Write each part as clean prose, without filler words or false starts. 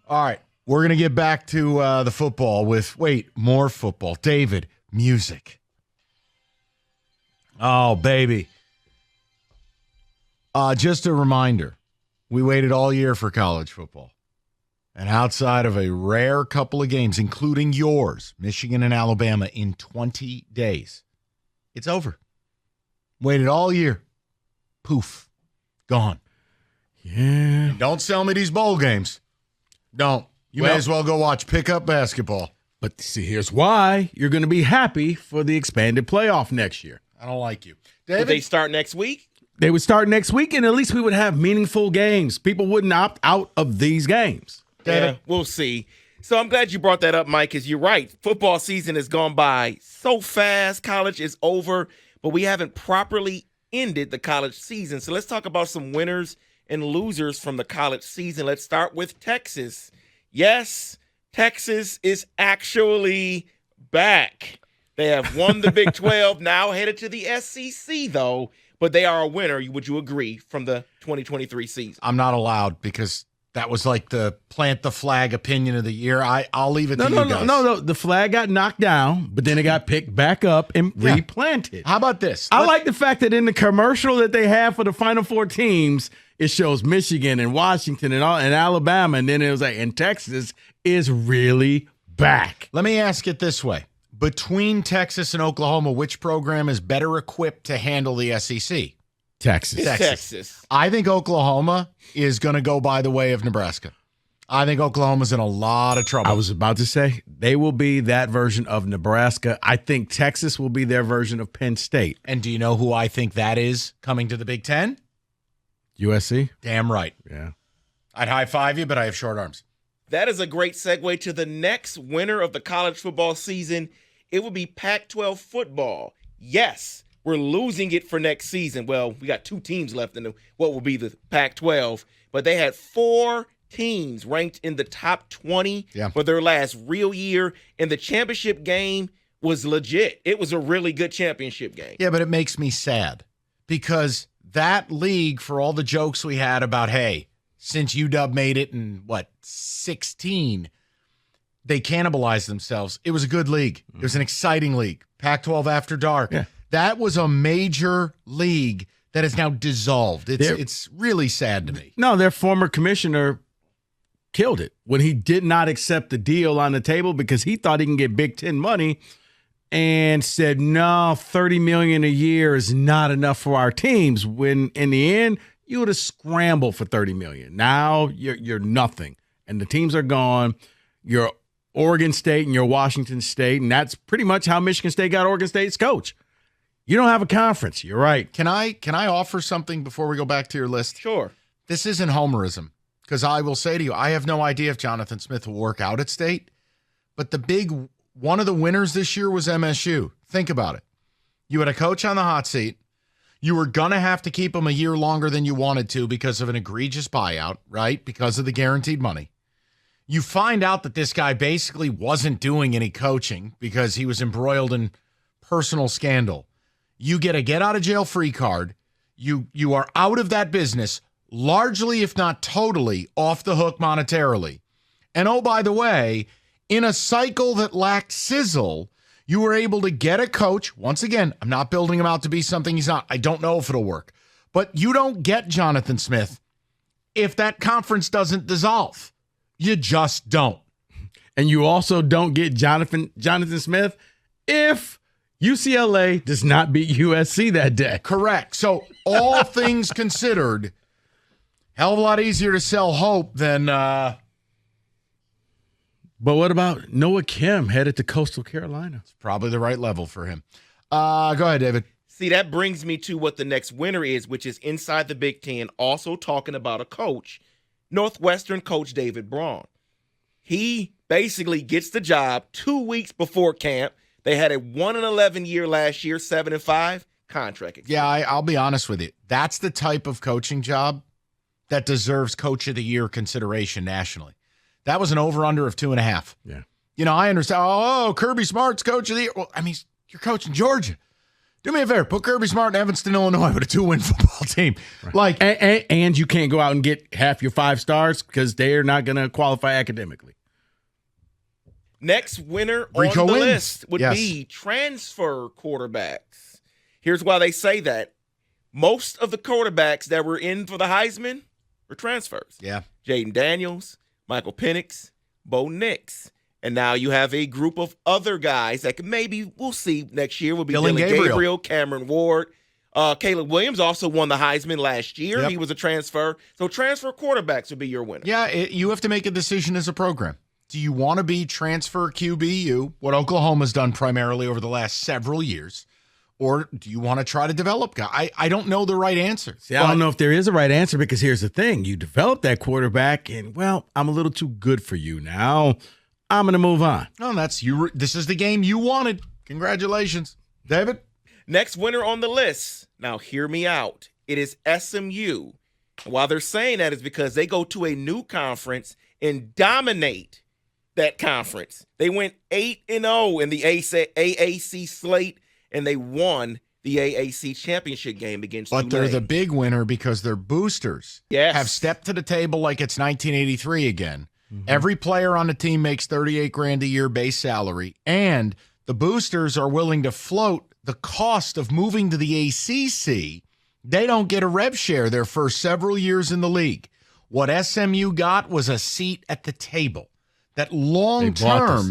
All right. We're going to get back to the football with, more football. David, music. Oh, baby. Just a reminder, we waited all year for college football. And outside of a rare couple of games, including yours, Michigan and Alabama, in 20 days, it's over. Waited all year. Poof. Gone. Yeah. And don't sell me these bowl games. Don't. You may as well go watch pickup basketball. But see, here's why. You're going to be happy for the expanded playoff next year. I don't like you. David? David? Would they start next week? They would start next week, and at least we would have meaningful games. People wouldn't opt out of these games. Yeah, we'll see. So I'm glad you brought that up, Mike, because you're right. Football season has gone by so fast. College is over, but we haven't properly ended the college season. So let's talk about some winners and losers from the college season. Let's start with Texas. Yes, Texas is actually back. They have won the Big 12, now headed to the SEC, though, but they are a winner, would you agree, from the 2023 season? I'm not allowed because that was like the plant the flag opinion of the year. I'll leave it to you guys. No. The flag got knocked down, but then it got picked back up and replanted. How about this? I like the fact that in the commercial that they have for the Final Four teams, it shows Michigan and Washington and Alabama, and then it was like, and Texas is really back. Let me ask it this way. Between Texas and Oklahoma, which program is better equipped to handle the SEC? Texas. I think Oklahoma is going to go by the way of Nebraska. I think Oklahoma's in a lot of trouble. I was about to say, they will be that version of Nebraska. I think Texas will be their version of Penn State. And do you know who I think that is coming to the Big Ten? USC? Damn right. Yeah. I'd high-five you, but I have short arms. That is a great segue to the next winner of the college football season. It will be Pac-12 football. Yes, we're losing it for next season. Well, we got 2 teams left in what will be the Pac-12, but they had 4 teams ranked in the top 20 for their last real year, and the championship game was legit. It was a really good championship game. Yeah, but it makes me sad because that league, for all the jokes we had about, hey, since UW made it in, 16, they cannibalized themselves. It was a good league. It was an exciting league. Pac-12 After Dark. Yeah. That was a major league that is now dissolved. It's really sad to me. No, their former commissioner killed it when he did not accept the deal on the table because he thought he can get Big Ten money and said, no, $30 million a year is not enough for our teams. When in the end, you would have scrambled for $30 million. Now you're nothing. And the teams are gone. You're Oregon State and you're Washington State, and that's pretty much how Michigan State got Oregon State's coach. You don't have a conference. You're right. Can I offer something before we go back to your list? Sure. This isn't homerism, because I will say to you, I have no idea if Jonathan Smith will work out at State, but one of the winners this year was MSU. Think about it. You had a coach on the hot seat. You were going to have to keep him a year longer than you wanted to because of an egregious buyout, right? Because of the guaranteed money. You find out that this guy basically wasn't doing any coaching because he was embroiled in personal scandal. You get a get-out-of-jail-free card. You are out of that business, largely, if not totally, off the hook monetarily. And oh, by the way, in a cycle that lacked sizzle, you were able to get a coach. Once again, I'm not building him out to be something he's not. I don't know if it'll work. But you don't get Jonathan Smith if that conference doesn't dissolve. You just don't. And you also don't get Jonathan Smith if UCLA does not beat USC that day. Correct. So all things considered, hell of a lot easier to sell hope than But what about Noah Kim headed to Coastal Carolina? It's probably the right level for him. Go ahead, David. See, that brings me to what the next winner is, which is inside the Big Ten, also talking about a coach, Northwestern coach David Braun. He basically gets the job 2 weeks before camp. They had a 1-11 year last year, 7-5 contract. Yeah, I'll be honest with you. That's the type of coaching job that deserves Coach of the Year consideration nationally. That was an over-under of 2.5. Yeah. You know, I understand. Oh, Kirby Smart's Coach of the Year. Well, I mean, you're coaching Georgia. Do me a favor, put Kirby Smart in Evanston, Illinois with a 2-win football team. Like, and you can't go out and get half your 5 stars because they're not going to qualify academically. Next winner Rico on the wins. list would be transfer quarterbacks. Here's why they say that. Most of the quarterbacks that were in for the Heisman were transfers. Yeah. Jaden Daniels, Michael Penix, Bo Nix. And now you have a group of other guys that maybe we'll see next year will be Dylan Gabriel, Cameron Ward. Caleb Williams also won the Heisman last year. Yep. He was a transfer. So transfer quarterbacks would be your winner. Yeah, you have to make a decision as a program. Do you want to be transfer QBU, what Oklahoma's done primarily over the last several years, or do you want to try to develop guys? I don't know the right answer. See, I don't know if there is a right answer because here's the thing. You develop that quarterback and, well, I'm a little too good for you now. I'm going to move on. No, that's you. This is the game you wanted. Congratulations, David. Next winner on the list. Now, hear me out. It is SMU. And while they're saying that, is because they go to a new conference and dominate that conference. They went 8-0 in the AAC slate, and they won the AAC championship game against But Tulane. they're the big winner because their boosters have stepped to the table like it's 1983 again. Mm-hmm. Every player on the team makes $38,000 a year base salary, and the boosters are willing to float the cost of moving to the ACC. They don't get a rev share their first several years in the league. What SMU got was a seat at the table. That long term,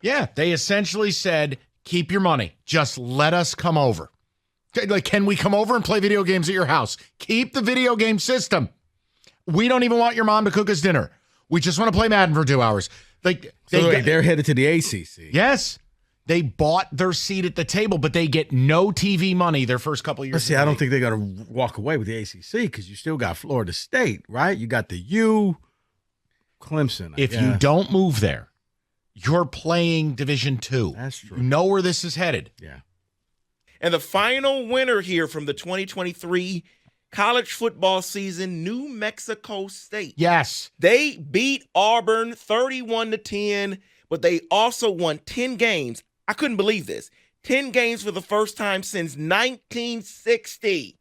they essentially said, keep your money. Just let us come over. Like, can we come over and play video games at your house? Keep the video game system. We don't even want your mom to cook us dinner. We just want to play Madden for 2 hours. Like, they're headed to the ACC. Yes. They bought their seat at the table, but they get no TV money their first couple of years. See, I don't think they got to walk away with the ACC because you still got Florida State, right? You got the U, Clemson. If you don't move there, you're playing Division II. That's true. You know where this is headed. Yeah. And the final winner here from the 2023 college football season, New Mexico State. Yes. They beat Auburn 31-10, but they also won 10 games. I couldn't believe this. 10 games for the first time since 1960.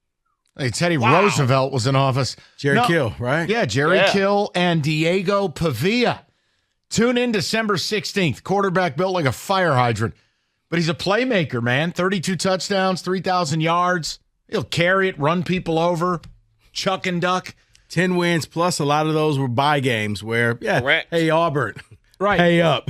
Hey, Teddy Roosevelt was in office. Jerry Kill, right? Yeah, Jerry Kill and Diego Pavia. Tune in December 16th. Quarterback built like a fire hydrant. But he's a playmaker, man. 32 touchdowns, 3,000 yards. He'll carry it, run people over, chuck and duck. 10 wins, plus a lot of those were bye games where, Correct. Hey, Auburn. Right. Pay up.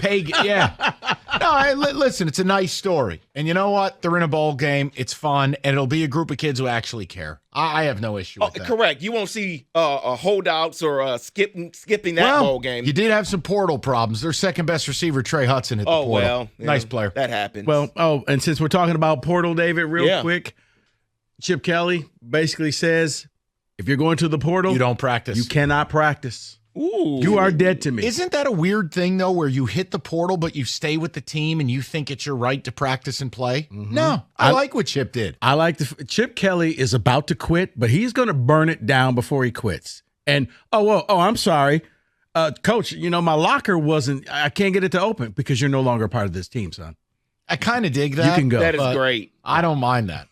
Listen, it's a nice story. And you know what? They're in a bowl game. It's fun, and it'll be a group of kids who actually care. I have no issue with that. Correct. You won't see holdouts or skipping that bowl game. You did have some portal problems. Their second-best receiver, Trey Hudson, hit the portal. Well. Nice player. That happens. Well, and since we're talking about portal, David, real quick, Chip Kelly basically says, if you're going to the portal, you don't practice. You cannot practice. Ooh. You are dead to me. Isn't that a weird thing, though, where you hit the portal, but you stay with the team and you think it's your right to practice and play? Mm-hmm. No, I like what Chip did. I like Chip Kelly is about to quit, but he's going to burn it down before he quits. And, I'm sorry. Coach, my locker I can't get it to open because you're no longer part of this team, son. I kind of dig that. You can go. That is great. I don't mind that.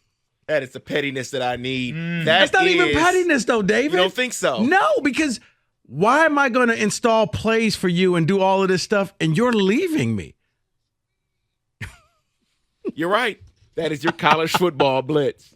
That is the pettiness that I need. That's not even pettiness, though, David. You don't think so? No, because why am I going to install plays for you and do all of this stuff and you're leaving me? You're right. That is your college football blitz.